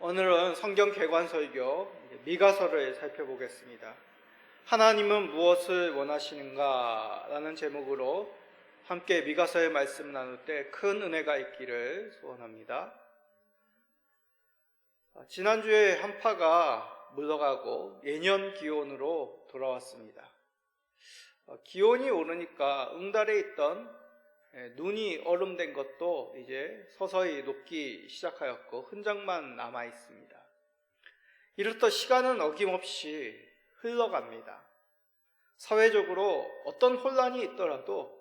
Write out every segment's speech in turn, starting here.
오늘은 성경 개관 설교 미가서를 살펴보겠습니다. 하나님은 무엇을 원하시는가? 라는 제목으로 함께 미가서의 말씀 나눌 때 큰 은혜가 있기를 소원합니다. 지난주에 한파가 물러가고 예년 기온으로 돌아왔습니다. 기온이 오르니까 응달에 있던 눈이 얼음된 것도 이제 서서히 녹기 시작하였고 흔적만 남아 있습니다. 이렇듯 시간은 어김없이 흘러갑니다. 사회적으로 어떤 혼란이 있더라도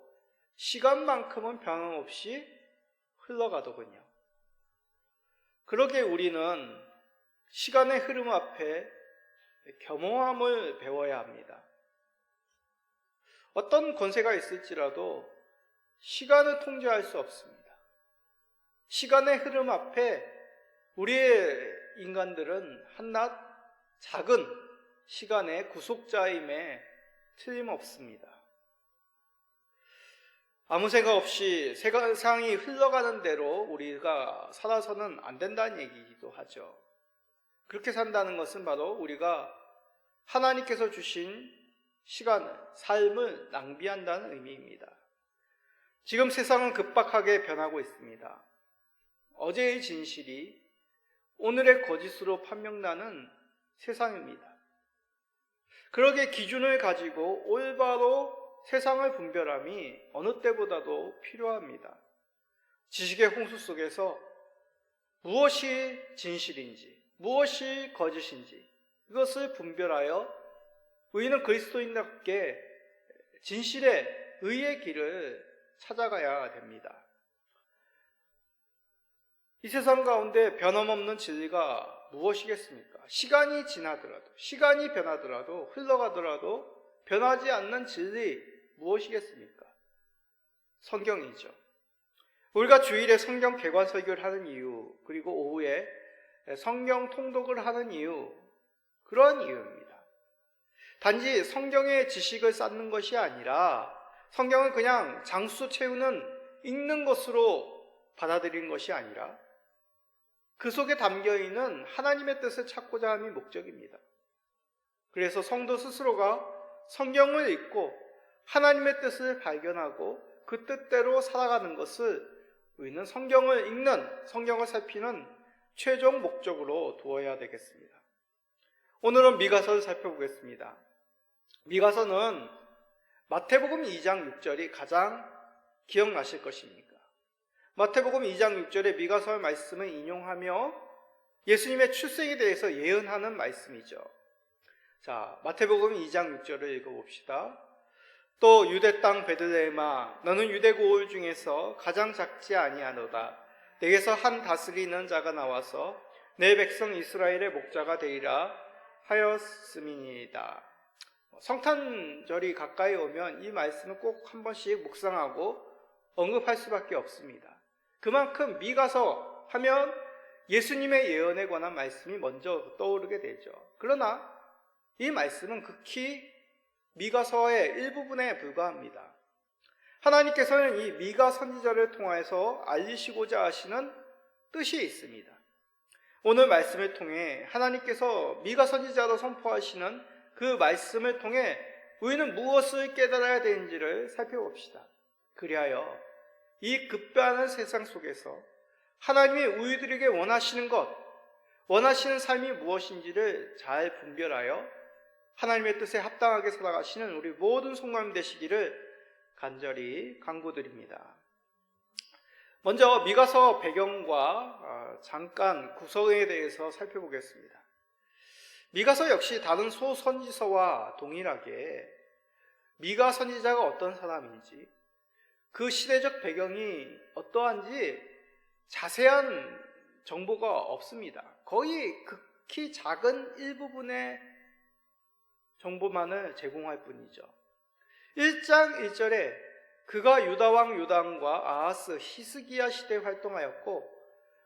시간만큼은 변함없이 흘러가더군요. 그러게 우리는 시간의 흐름 앞에 겸허함을 배워야 합니다. 어떤 권세가 있을지라도 시간을 통제할 수 없습니다. 시간의 흐름 앞에 우리의 인간들은 한낱 작은 시간의 구속자임에 틀림없습니다. 아무 생각 없이 세상이 흘러가는 대로 우리가 살아서는 안 된다는 얘기이기도 하죠. 그렇게 산다는 것은 바로 우리가 하나님께서 주신 시간을, 삶을 낭비한다는 의미입니다. 지금 세상은 급박하게 변하고 있습니다. 어제의 진실이 오늘의 거짓으로 판명나는 세상입니다. 그러기에 기준을 가지고 올바로 세상을 분별함이 어느 때보다도 필요합니다. 지식의 홍수 속에서 무엇이 진실인지, 무엇이 거짓인지 이것을 분별하여 우리는 그리스도인답게 진실의 의의 길을 찾아가야 됩니다. 이 세상 가운데 변함없는 진리가 무엇이겠습니까? 시간이 지나더라도, 시간이 변하더라도, 흘러가더라도 변하지 않는 진리 무엇이겠습니까? 성경이죠. 우리가 주일에 성경 개관 설교를 하는 이유, 그리고 오후에 성경 통독을 하는 이유, 그런 이유입니다. 단지 성경의 지식을 쌓는 것이 아니라 성경은 그냥 장수 채우는 읽는 것으로 받아들이는 것이 아니라 그 속에 담겨있는 하나님의 뜻을 찾고자 함이 목적입니다. 그래서 성도 스스로가 성경을 읽고 하나님의 뜻을 발견하고 그 뜻대로 살아가는 것을 우리는 성경을 읽는, 성경을 살피는 최종 목적으로 두어야 되겠습니다. 오늘은 미가서를 살펴보겠습니다. 미가서는 마태복음 2장 6절이 가장 기억나실 것입니까? 마태복음 2장 6절에 미가서의 말씀을 인용하며 예수님의 출생에 대해서 예언하는 말씀이죠. 자, 마태복음 2장 6절을 읽어봅시다. 또 유대 땅 베들레헴아 너는 유대 고을 중에서 가장 작지 아니하노다. 내게서 한 다스리는 자가 나와서 내 백성 이스라엘의 목자가 되리라 하였음이니이다. 성탄절이 가까이 오면 이 말씀을 꼭 한 번씩 묵상하고 언급할 수밖에 없습니다. 그만큼 미가서 하면 예수님의 예언에 관한 말씀이 먼저 떠오르게 되죠. 그러나 이 말씀은 극히 미가서의 일부분에 불과합니다. 하나님께서는 이 미가 선지자를 통해서 알리시고자 하시는 뜻이 있습니다. 오늘 말씀을 통해 하나님께서 미가 선지자로 선포하시는 그 말씀을 통해 우리는 무엇을 깨달아야 되는지를 살펴봅시다. 그리하여 이 급변하는 세상 속에서 하나님이 우리들에게 원하시는 것, 원하시는 삶이 무엇인지를 잘 분별하여 하나님의 뜻에 합당하게 살아가시는 우리 모든 성도님 되시기를 간절히 간구드립니다. 먼저 미가서 배경과 잠깐 구성에 대해서 살펴보겠습니다. 미가서 역시 다른 소선지서와 동일하게 미가 선지자가 어떤 사람인지 그 시대적 배경이 어떠한지 자세한 정보가 없습니다. 거의 극히 작은 일부분의 정보만을 제공할 뿐이죠. 1장 1절에 그가 유다왕 요담과 아하스 히스기야 시대에 활동하였고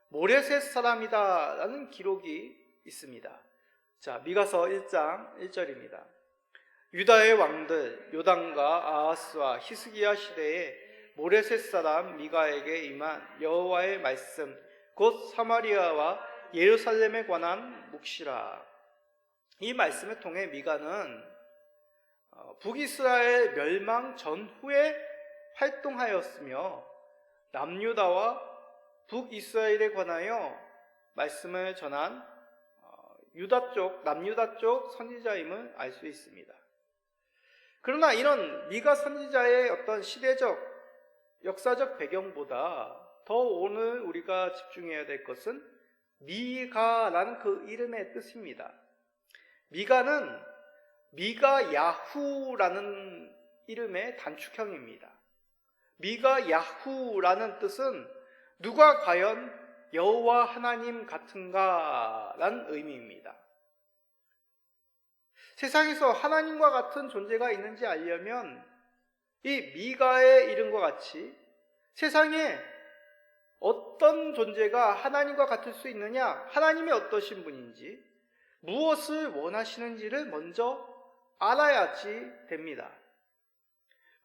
모레셋 사람이다 라는 기록이 있습니다. 자, 미가서 1장 1절입니다. 유다의 왕들 요담과 아하스와 히스기야 시대에 모레셋 사람 미가에게 임한 여호와의 말씀 곧 사마리아와 예루살렘에 관한 묵시라. 이 말씀을 통해 미가는 북이스라엘 멸망 전후에 활동하였으며 남유다와 북이스라엘에 관하여 말씀을 전한 남유다 쪽 선지자임을 알 수 있습니다. 그러나 이런 미가 선지자의 어떤 시대적, 역사적 배경보다 더 오늘 우리가 집중해야 될 것은 미가라는 그 이름의 뜻입니다. 미가는 미가 야후라는 이름의 단축형입니다. 미가 야후라는 뜻은 누가 과연 여호와 하나님 같은가 라는 의미입니다. 세상에서 하나님과 같은 존재가 있는지 알려면 이 미가의 이름과 같이 세상에 어떤 존재가 하나님과 같을 수 있느냐, 하나님이 어떠신 분인지, 무엇을 원하시는지를 먼저 알아야지 됩니다.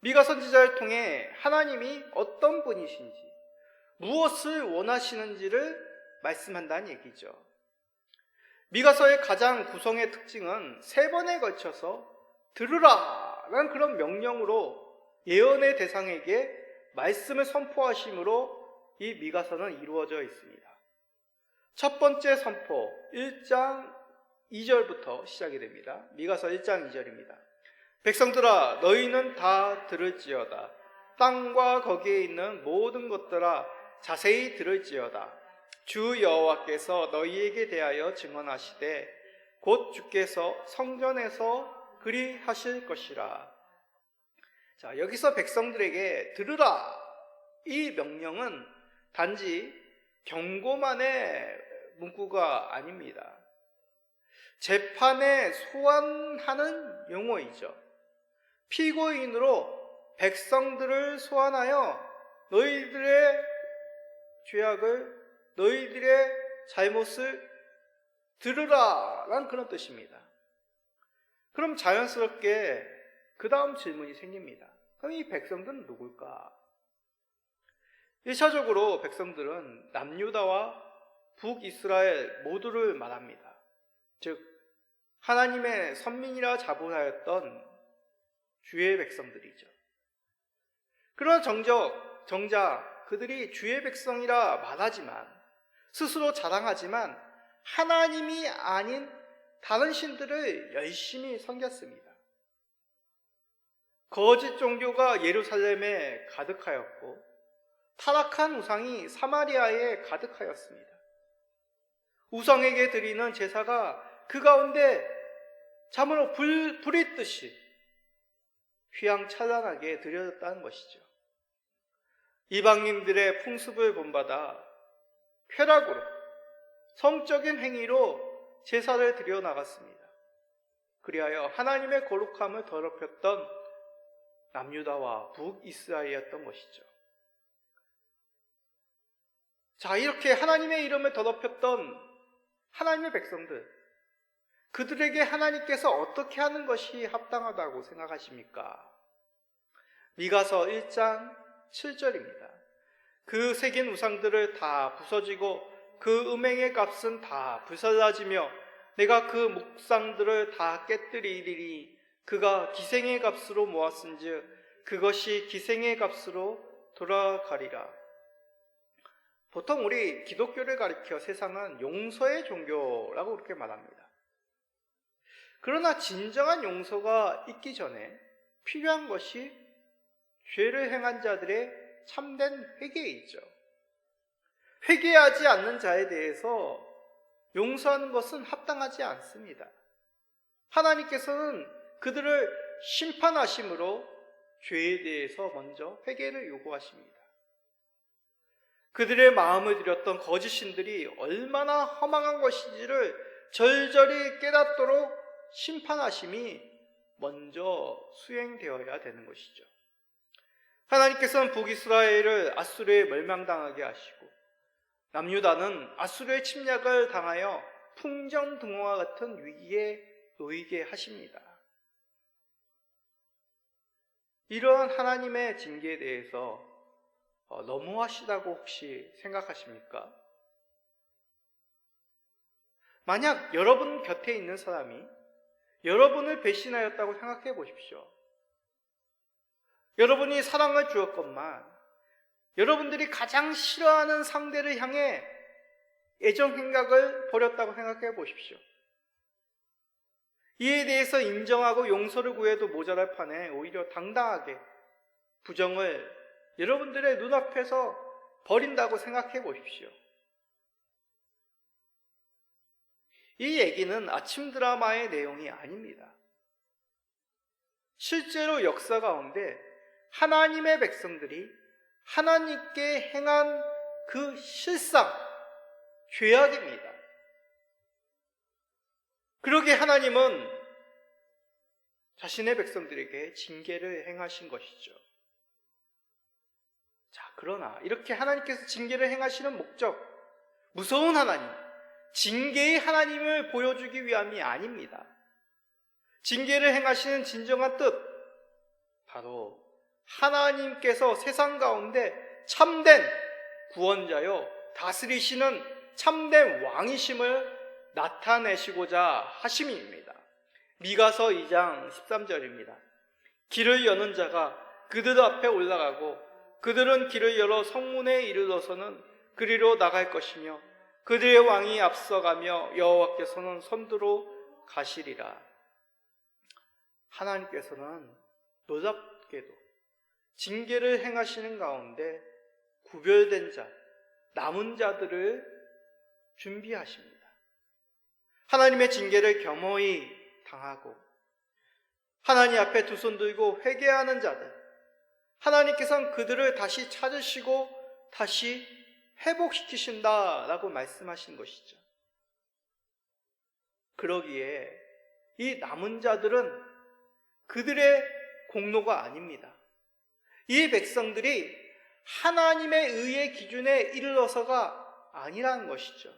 미가 선지자를 통해 하나님이 어떤 분이신지, 무엇을 원하시는지를 말씀한다는 얘기죠. 미가서의 가장 구성의 특징은 3번에 걸쳐서 들으라 라는 그런 명령으로 예언의 대상에게 말씀을 선포하심으로 이 미가서는 이루어져 있습니다. 첫 번째 선포 1장 2절부터 시작이 됩니다. 미가서 1장 2절입니다. 백성들아 너희는 다 들을지어다. 땅과 거기에 있는 모든 것들아 자세히 들을지어다. 주 여호와께서 너희에게 대하여 증언하시되 곧 주께서 성전에서 그리 하실 것이라. 자, 여기서 백성들에게 들으라 이 명령은 단지 경고만의 문구가 아닙니다. 재판에 소환하는 용어이죠. 피고인으로 백성들을 소환하여 너희들의 죄악을, 너희들의 잘못을 들으라 라는 그런 뜻입니다. 그럼 자연스럽게 그 다음 질문이 생깁니다. 그럼 이 백성들은 누굴까? 1차적으로 백성들은 남유다와 북이스라엘 모두를 말합니다. 즉 하나님의 선민이라 자부하였던 주의 백성들이죠. 그러나 정작 그들이 주의 백성이라 말하지만, 스스로 자랑하지만 하나님이 아닌 다른 신들을 열심히 섬겼습니다. 거짓 종교가 예루살렘에 가득하였고 타락한 우상이 사마리아에 가득하였습니다. 우상에게 드리는 제사가 그 가운데 참으로 불이 뜨시 휘황찬란하게 드려졌다는 것이죠. 이방인들의 풍습을 본받아 쾌락으로, 성적인 행위로 제사를 드려 나갔습니다. 그리하여 하나님의 거룩함을 더럽혔던 남유다와 북이스라엘이었던 것이죠. 자, 이렇게 하나님의 이름을 더럽혔던 하나님의 백성들, 그들에게 하나님께서 어떻게 하는 것이 합당하다고 생각하십니까? 미가서 1장 7절입니다. 그 새긴 우상들을 다 부서지고 그 음행의 값은 다 불살라지며 내가 그 묵상들을 다 깨뜨리리니 그가 기생의 값으로 모았은즉 그것이 기생의 값으로 돌아가리라. 보통 우리 기독교를 가리켜 세상은 용서의 종교라고 그렇게 말합니다. 그러나 진정한 용서가 있기 전에 필요한 것이 죄를 행한 자들의 참된 회개이죠. 회개하지 않는 자에 대해서 용서하는 것은 합당하지 않습니다. 하나님께서는 그들을 심판하심으로 죄에 대해서 먼저 회개를 요구하십니다. 그들의 마음을 들였던 거짓 신들이 얼마나 허망한 것인지를 절절히 깨닫도록 심판하심이 먼저 수행되어야 되는 것이죠. 하나님께서는 북이스라엘을 아수르에 멸망당하게 하시고 남유다는 아수르의 침략을 당하여 풍전등화와 같은 위기에 놓이게 하십니다. 이러한 하나님의 징계에 대해서 너무하시다고 혹시 생각하십니까? 만약 여러분 곁에 있는 사람이 여러분을 배신하였다고 생각해 보십시오. 여러분이 사랑을 주었건만 여러분들이 가장 싫어하는 상대를 향해 애정 행각을 벌였다고 생각해 보십시오. 이에 대해서 인정하고 용서를 구해도 모자랄 판에 오히려 당당하게 부정을 여러분들의 눈앞에서 버린다고 생각해 보십시오. 이 얘기는 아침 드라마의 내용이 아닙니다. 실제로 역사 가운데 하나님의 백성들이 하나님께 행한 그 실상, 죄악입니다. 그러기에 하나님은 자신의 백성들에게 징계를 행하신 것이죠. 자, 그러나 이렇게 하나님께서 징계를 행하시는 목적, 무서운 하나님, 징계의 하나님을 보여주기 위함이 아닙니다. 징계를 행하시는 진정한 뜻, 바로 하나님께서 세상 가운데 참된 구원자요 다스리시는 참된 왕이심을 나타내시고자 하심입니다. 미가서 2장 13절입니다. 길을 여는 자가 그들 앞에 올라가고 그들은 길을 열어 성문에 이르러서는 그리로 나갈 것이며 그들의 왕이 앞서가며 여호와께서는 선두로 가시리라. 하나님께서는 놀랍게도 징계를 행하시는 가운데 구별된 자, 남은 자들을 준비하십니다. 하나님의 징계를 겸허히 당하고 하나님 앞에 두 손 들고 회개하는 자들, 하나님께서는 그들을 다시 찾으시고 다시 회복시키신다라고 말씀하신 것이죠. 그러기에 이 남은 자들은 그들의 공로가 아닙니다. 이 백성들이 하나님의 의의 기준에 이르러서가 아니라는 것이죠.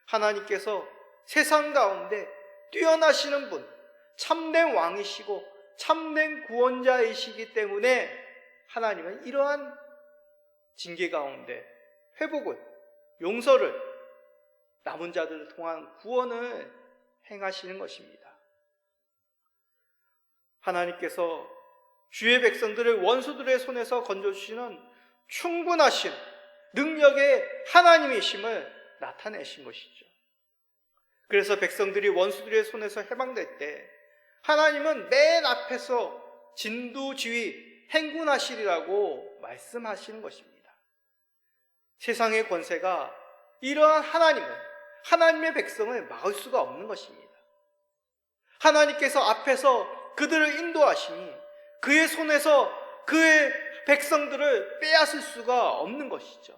하나님께서 세상 가운데 뛰어나시는 분, 참된 왕이시고 참된 구원자이시기 때문에 하나님은 이러한 징계 가운데 회복을, 용서를, 남은 자들을 통한 구원을 행하시는 것입니다. 하나님께서 주의 백성들을 원수들의 손에서 건져주시는 충분하신 능력의 하나님이심을 나타내신 것이죠. 그래서 백성들이 원수들의 손에서 해방될 때 하나님은 맨 앞에서 진두지휘 행군하시리라고 말씀하시는 것입니다. 세상의 권세가 이러한 하나님의 백성을 막을 수가 없는 것입니다. 하나님께서 앞에서 그들을 인도하시니 그의 손에서 그의 백성들을 빼앗을 수가 없는 것이죠.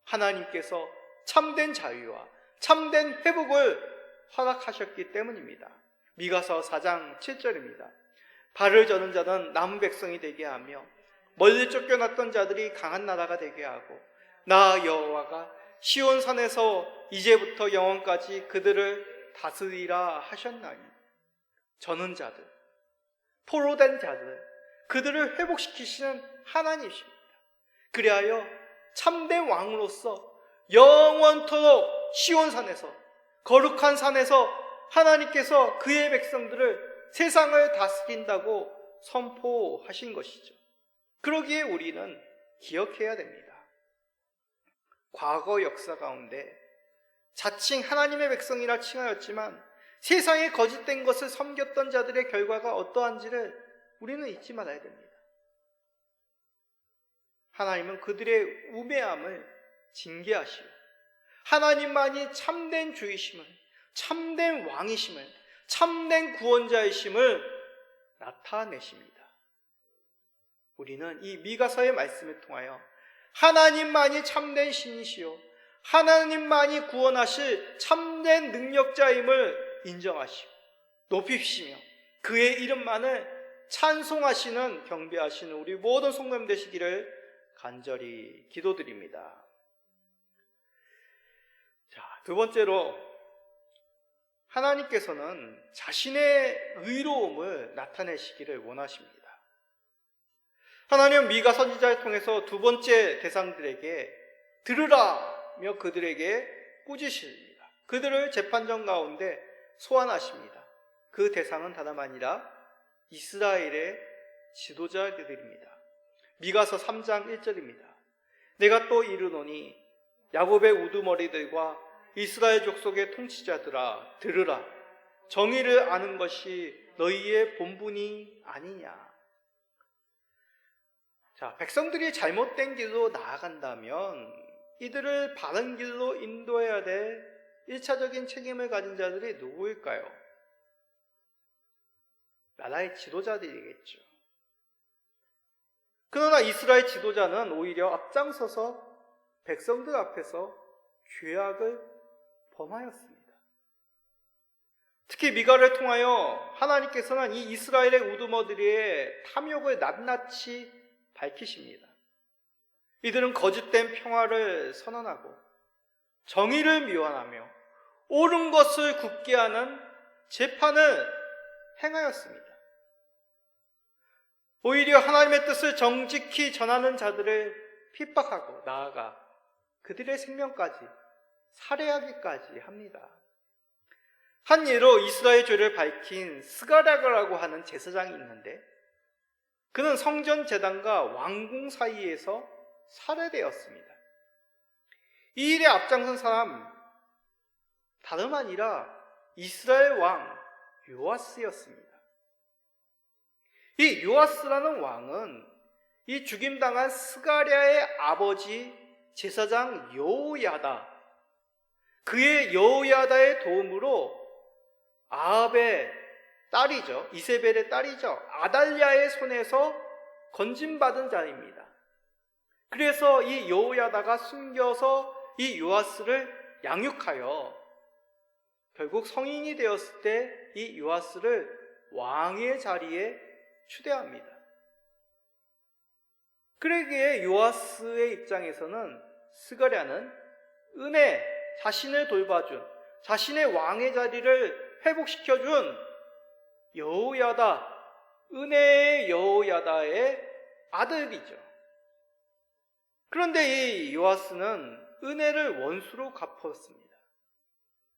하나님께서 참된 자유와 참된 회복을 허락하셨기 때문입니다. 미가서 4장 7절입니다. 발을 저는 자는 남은 백성이 되게 하며 멀리 쫓겨났던 자들이 강한 나라가 되게 하고 나 여호와가 시온산에서 이제부터 영원까지 그들을 다스리라 하셨나니. 저는 자들, 포로된 자들, 그들을 회복시키시는 하나님이십니다. 그리하여 참된 왕으로서 영원토록 시온산에서, 거룩한 산에서 하나님께서 그의 백성들을, 세상을 다스린다고 선포하신 것이죠. 그러기에 우리는 기억해야 됩니다. 과거 역사 가운데 자칭 하나님의 백성이라 칭하였지만 세상에 거짓된 것을 섬겼던 자들의 결과가 어떠한지를 우리는 잊지 말아야 됩니다. 하나님은 그들의 우매함을 징계하시고 하나님만이 참된 주이심을, 참된 왕이심을, 참된 구원자이심을 나타내십니다. 우리는 이 미가서의 말씀을 통하여 하나님만이 참된 신이시요 하나님만이 구원하실 참된 능력자임을 인정하시고 높이시며 그의 이름만을 찬송하시는, 경배하시는 우리 모든 성도님 되시기를 간절히 기도드립니다. 자, 두 번째로 하나님께서는 자신의 의로움을 나타내시기를 원하십니다. 하나님은 미가 선지자를 통해서 두 번째 대상들에게 들으라며 그들에게 꾸짖으십니다. 그들을 재판정 가운데 소환하십니다. 그 대상은 다름 아니라 이스라엘의 지도자들입니다. 미가서 3장 1절입니다. 내가 또 이르노니 야곱의 우두머리들과 이스라엘 족속의 통치자들아 들으라. 정의를 아는 것이 너희의 본분이 아니냐. 자, 백성들이 잘못된 길로 나아간다면 이들을 바른 길로 인도해야 될 1차적인 책임을 가진 자들이 누구일까요? 나라의 지도자들이겠죠. 그러나 이스라엘 지도자는 오히려 앞장서서 백성들 앞에서 죄악을 범하였습니다. 특히 미가를 통하여 하나님께서는 이 이스라엘의 우두머리의 탐욕을 낱낱이 밝히십니다. 이들은 거짓된 평화를 선언하고 정의를 미워하며 옳은 것을 굳게 하는 재판을 행하였습니다. 오히려 하나님의 뜻을 정직히 전하는 자들을 핍박하고 나아가 그들의 생명까지 살해하기까지 합니다. 한 예로 이스라엘 죄를 밝힌 스가랴라고 하는 제사장이 있는데 그는 성전 제단과 왕궁 사이에서 살해되었습니다. 이 일에 앞장선 사람 다름 아니라 이스라엘 왕 요아스였습니다. 이 요아스라는 왕은 이 죽임당한 스가랴의 아버지 제사장 여호야다, 그의 여호야다의 도움으로 아합의 딸이죠, 이세벨의 딸이죠, 아달랴의 손에서 건진받은 자입니다. 그래서 이 여호야다가 숨겨서 이 요아스를 양육하여 결국 성인이 되었을 때 이 요아스를 왕의 자리에 추대합니다. 그러기에 요아스의 입장에서는 스가랴는 은혜, 자신을 돌봐준, 자신의 왕의 자리를 회복시켜준 여호야다, 은혜의 여호야다의 아들이죠. 그런데 이 요아스는 은혜를 원수로 갚았습니다.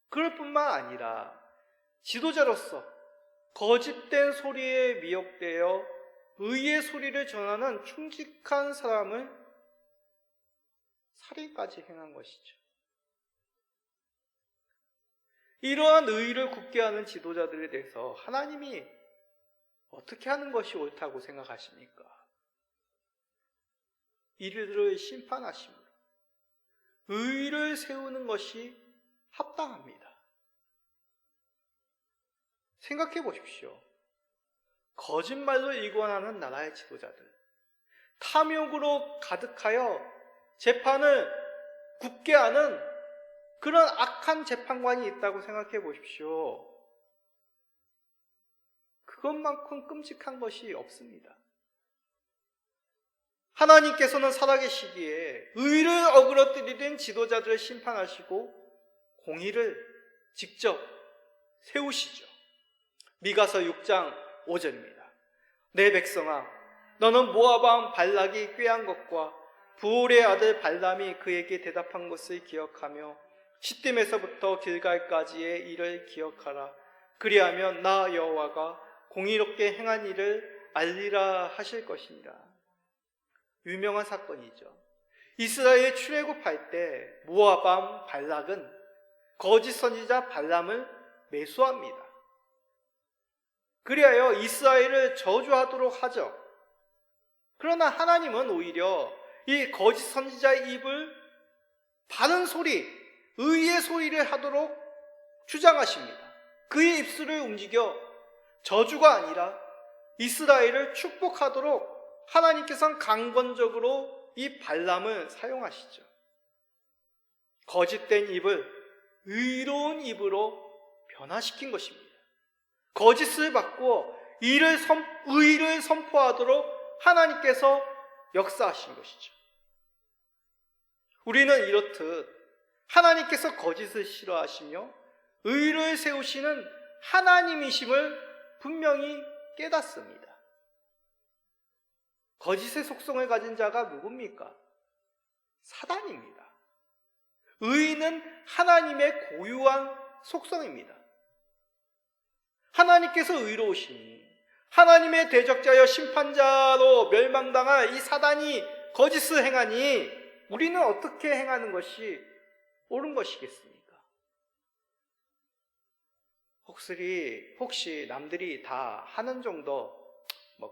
그럴 뿐만 아니라 지도자로서 거짓된 소리에 미혹되어 의의 소리를 전하는 충직한 사람을 살인까지 행한 것이죠. 이러한 의의를 굳게 하는 지도자들에 대해서 하나님이 어떻게 하는 것이 옳다고 생각하십니까? 이들을 심판하심으로 의의를 세우는 것이 합당합니다. 생각해 보십시오. 거짓말로 일관하는 나라의 지도자들, 탐욕으로 가득하여 재판을 굳게 하는 그런 악한 재판관이 있다고 생각해 보십시오. 그것만큼 끔찍한 것이 없습니다. 하나님께서는 살아계시기에 의를 어그러뜨리는 지도자들을 심판하시고 공의를 직접 세우시죠. 미가서 6장 5절입니다. 내 백성아, 너는 모압 왕 발락이 꾀한 것과 부올의 아들 발람이 그에게 대답한 것을 기억하며 시딤에서부터 길갈까지의 일을 기억하라. 그리하면 나 여호와가 공의롭게 행한 일을 알리라 하실 것이니라. 유명한 사건이죠. 이스라엘 출애굽할 때 모압 왕 발락은 거짓 선지자 발람을 매수합니다. 그리하여 이스라엘을 저주하도록 하죠. 그러나 하나님은 오히려 이 거짓 선지자의 입을 바른 소리, 의의 소리를 하도록 주장하십니다. 그의 입술을 움직여 저주가 아니라 이스라엘을 축복하도록 하나님께서는 강권적으로 이 발람을 사용하시죠. 거짓된 입을 의로운 입으로 변화시킨 것입니다. 거짓을 바꾸어 의를 선포하도록 하나님께서 역사하신 것이죠. 우리는 이렇듯 하나님께서 거짓을 싫어하시며 의를 세우시는 하나님이심을 분명히 깨닫습니다. 거짓의 속성을 가진 자가 누굽니까? 사단입니다. 의는 하나님의 고유한 속성입니다. 하나님께서 의로우시니 하나님의 대적자여 심판자로 멸망당할 이 사단이 거짓을 행하니 우리는 어떻게 행하는 것이 옳은 것이겠습니까? 혹시 남들이 다 하는 정도,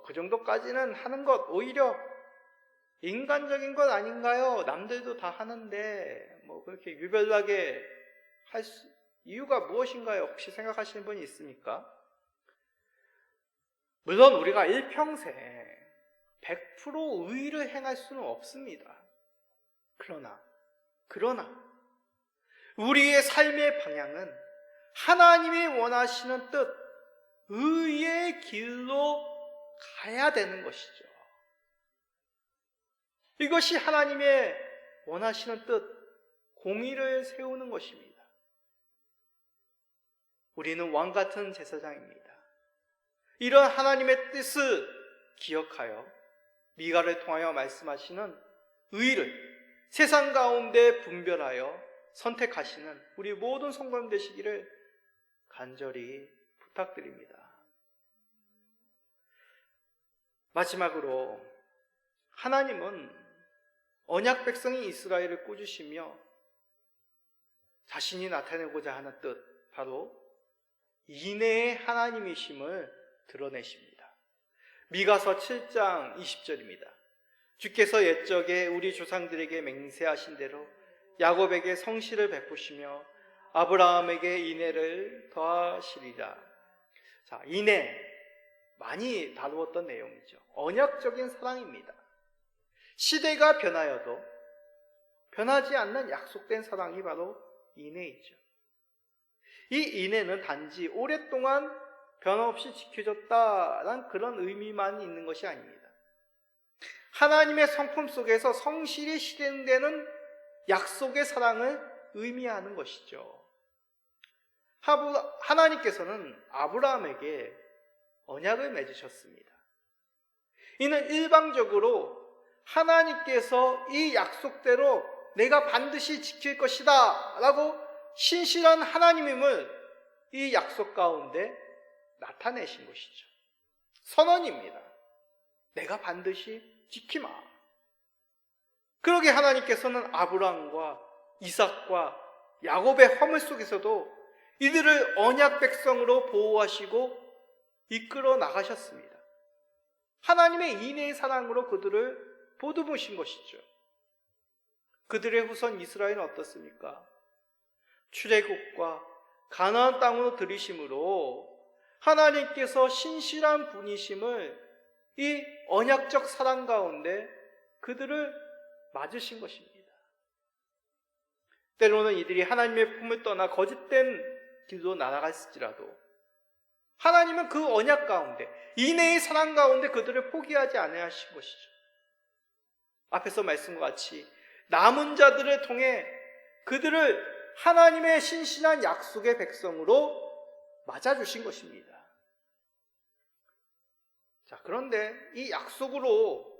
그 정도까지는 하는 것 오히려 인간적인 것 아닌가요? 남들도 다 하는데 그렇게 유별나게 할 이유가 무엇인가요? 혹시 생각하시는 분이 있습니까? 물론 우리가 일평생 100% 의를 행할 수는 없습니다. 그러나 우리의 삶의 방향은 하나님이 원하시는 뜻, 의의 길로 가야 되는 것이죠. 이것이 하나님의 원하시는 뜻, 공의를 세우는 것입니다. 우리는 왕 같은 제사장입니다. 이런 하나님의 뜻을 기억하여 미가를 통하여 말씀하시는 의를 세상 가운데 분별하여 선택하시는 우리 모든 성도님 되시기를 간절히 부탁드립니다. 마지막으로 하나님은 언약 백성인 이스라엘을 꾸짖으시며 자신이 나타내고자 하는 뜻, 바로 인애의 하나님이심을 드러내십니다. 미가서 7장 20절입니다. 주께서 옛적에 우리 조상들에게 맹세하신 대로 야곱에게 성실을 베푸시며 아브라함에게 인애를 더하시리라. 자, 인애 많이 다루었던 내용이죠. 언약적인 사랑입니다. 시대가 변하여도 변하지 않는 약속된 사랑이 바로 인애이죠. 이 인애는 단지 오랫동안 변함없이 지켜졌다는 그런 의미만 있는 것이 아닙니다. 하나님의 성품 속에서 성실히 실행되는 약속의 사랑을 의미하는 것이죠. 하나님께서는 아브라함에게 언약을 맺으셨습니다. 이는 일방적으로 하나님께서 이 약속대로 내가 반드시 지킬 것이다 라고 신실한 하나님임을 이 약속 가운데 나타내신 것이죠. 선언입니다. 내가 반드시 지키마. 그러게 하나님께서는 아브라함과 이삭과 야곱의 허물 속에서도 이들을 언약 백성으로 보호하시고 이끌어 나가셨습니다. 하나님의 인애의 사랑으로 그들을 보듬으신 것이죠. 그들의 후손 이스라엘은 어떻습니까? 출애굽과 가나안 땅으로 들이심으로 하나님께서 신실한 분이심을 이 언약적 사랑 가운데 그들을 맞으신 것입니다. 때로는 이들이 하나님의 품을 떠나 거짓된 길로 날아갔을지라도 하나님은 그 언약 가운데, 인애의 사랑 가운데 그들을 포기하지 않으신 것이죠. 앞에서 말씀과 같이 남은 자들을 통해 그들을 하나님의 신실한 약속의 백성으로 맞아주신 것입니다. 자, 그런데 이 약속으로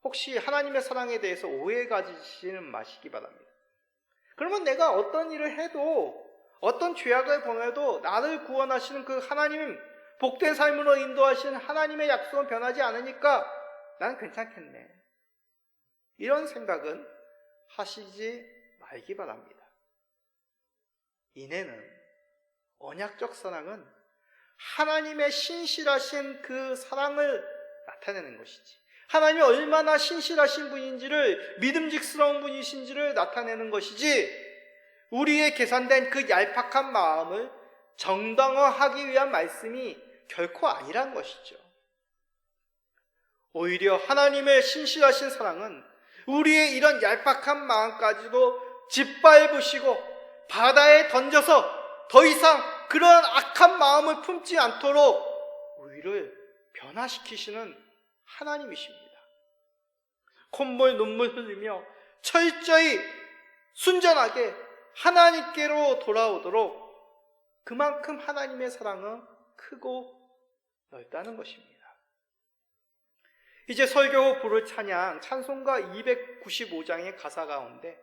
혹시 하나님의 사랑에 대해서 오해 가지시는 마시기 바랍니다. 그러면 내가 어떤 일을 해도, 어떤 죄악을 범해도 나를 구원하시는 그 하나님, 복된 삶으로 인도하시는 하나님의 약속은 변하지 않으니까 난 괜찮겠네. 이런 생각은 하시지 말기 바랍니다. 인애는, 언약적 사랑은 하나님의 신실하신 그 사랑을 나타내는 것이지, 하나님이 얼마나 신실하신 분인지를, 믿음직스러운 분이신지를 나타내는 것이지, 우리의 계산된 그 얄팍한 마음을 정당화하기 위한 말씀이 결코 아니란 것이죠. 오히려 하나님의 신실하신 사랑은 우리의 이런 얄팍한 마음까지도 짓밟으시고 바다에 던져서 더 이상 그런 악한 마음을 품지 않도록 우리를 변화시키시는 하나님이십니다. 콧물 눈물 흘리며 철저히 순전하게 하나님께로 돌아오도록 그만큼 하나님의 사랑은 크고 넓다는 것입니다. 이제 설교 후 부를 찬양 찬송가 295장의 가사 가운데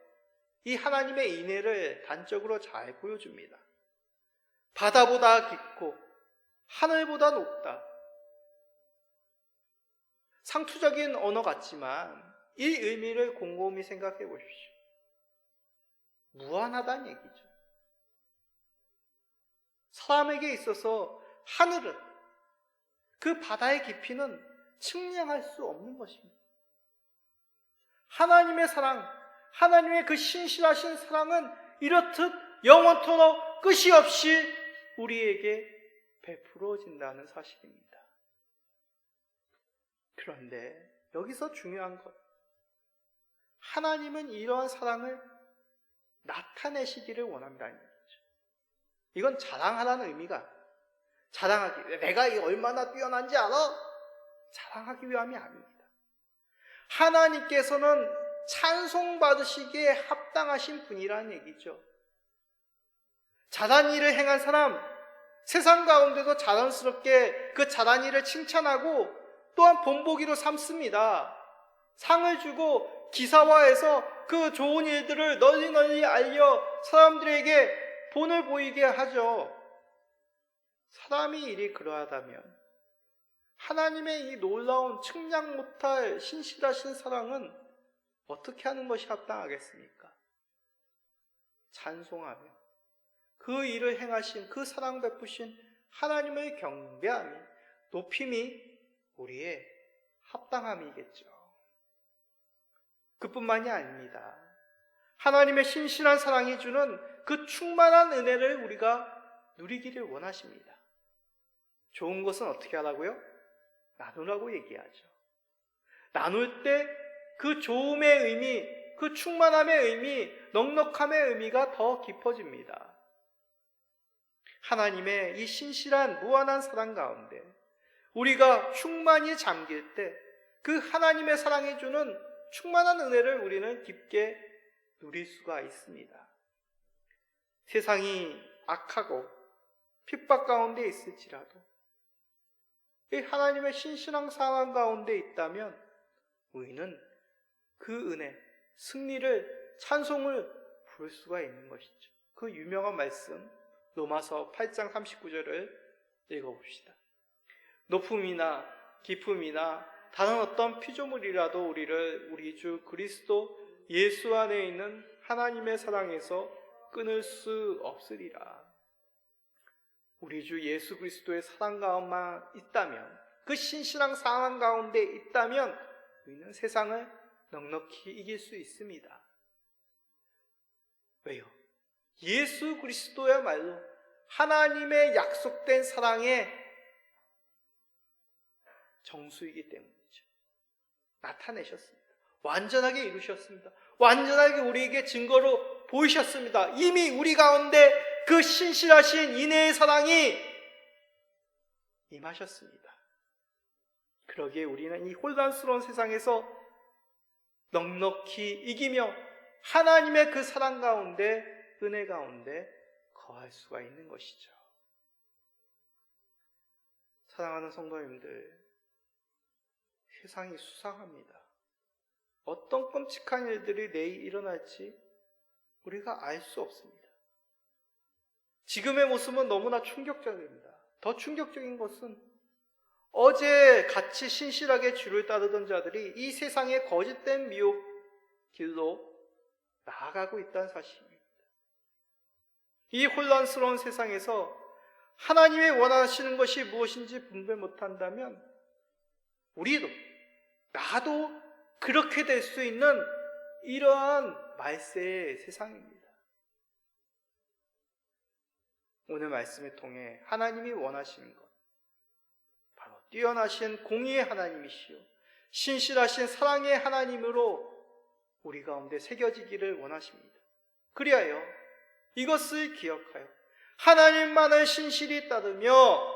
이 하나님의 인애를 단적으로 잘 보여줍니다. 바다보다 깊고 하늘보다 높다. 상투적인 언어 같지만 이 의미를 곰곰이 생각해 보십시오. 무한하다는 얘기죠. 사람에게 있어서 하늘은, 그 바다의 깊이는 측량할 수 없는 것입니다. 하나님의 사랑, 하나님의 그 신실하신 사랑은 이렇듯 영원토록 끝이 없이 우리에게 베풀어진다는 사실입니다. 그런데 여기서 중요한 것, 하나님은 이러한 사랑을 나타내시기를 원한다는 얘기죠. 이건 자랑하라는 의미가, 자랑하기, 내가 얼마나 뛰어난지 알아? 자랑하기 위함이 아닙니다. 하나님께서는 찬송받으시기에 합당하신 분이라는 얘기죠. 잘한 일을 행한 사람, 세상 가운데도 자랑스럽게 그 잘한 일을 칭찬하고 또한 본보기로 삼습니다. 상을 주고 기사화해서 그 좋은 일들을 널리 알려 사람들에게 본을 보이게 하죠. 사람이 일이 그러하다면 하나님의 이 놀라운 측량 못할 신실하신 사랑은 어떻게 하는 것이 합당하겠습니까? 찬송하며 그 일을 행하신, 그 사랑 베푸신 하나님을 경배함이, 높임이 우리의 합당함이겠죠. 그뿐만이 아닙니다. 하나님의 신실한 사랑이 주는 그 충만한 은혜를 우리가 누리기를 원하십니다. 좋은 것은 어떻게 하라고요? 나누라고 얘기하죠. 나눌 때 그 좋음의 의미, 그 충만함의 의미, 넉넉함의 의미가 더 깊어집니다. 하나님의 이 신실한 무한한 사랑 가운데 우리가 충만히 잠길 때 그 하나님의 사랑이 주는 충만한 은혜를 우리는 깊게 누릴 수가 있습니다. 세상이 악하고 핍박 가운데 있을지라도 이 하나님의 신실한 사랑 가운데 있다면 우리는 그 은혜, 승리를, 찬송을 부를 수가 있는 것이죠. 그 유명한 말씀 로마서 8장 39절을 읽어봅시다. 높음이나 깊음이나 다른 어떤 피조물이라도 우리를 우리 주 그리스도 예수 안에 있는 하나님의 사랑에서 끊을 수 없으리라. 우리 주 예수 그리스도의 사랑 가운데만 있다면, 그 신실한 사랑 가운데 있다면 우리는 세상을 넉넉히 이길 수 있습니다. 왜요? 예수 그리스도야말로 하나님의 약속된 사랑의 정수이기 때문이죠. 나타내셨습니다. 완전하게 이루셨습니다. 완전하게 우리에게 증거로 보이셨습니다. 이미 우리 가운데 그 신실하신 인애의 사랑이 임하셨습니다. 그러기에 우리는 이 혼란스러운 세상에서 넉넉히 이기며 하나님의 그 사랑 가운데, 은혜 가운데 거할 수가 있는 것이죠. 사랑하는 성도님들, 세상이 수상합니다. 어떤 끔찍한 일들이 내일 일어날지 우리가 알 수 없습니다. 지금의 모습은 너무나 충격적입니다. 더 충격적인 것은 어제 같이 신실하게 주를 따르던 자들이 이 세상의 거짓된 미혹 길로 나아가고 있다는 사실입니다. 이 혼란스러운 세상에서 하나님의 원하시는 것이 무엇인지 분별 못한다면 우리도, 나도 그렇게 될 수 있는 이러한 말세의 세상입니다. 오늘 말씀을 통해 하나님이 원하시는 것, 바로 뛰어나신 공의의 하나님이시요 신실하신 사랑의 하나님으로 우리 가운데 새겨지기를 원하십니다. 그리하여 이것을 기억하여 하나님만을 신실히 따르며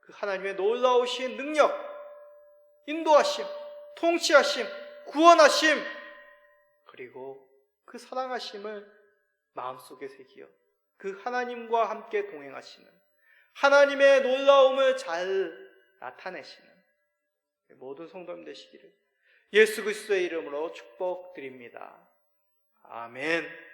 그 하나님의 놀라우신 능력, 인도하심, 통치하심, 구원하심, 그리고 그 사랑하심을 마음속에 새기어 그 하나님과 함께 동행하시는, 하나님의 놀라움을 잘 나타내시는 모든 성도님 되시기를 예수 그리스도의 이름으로 축복드립니다. 아멘.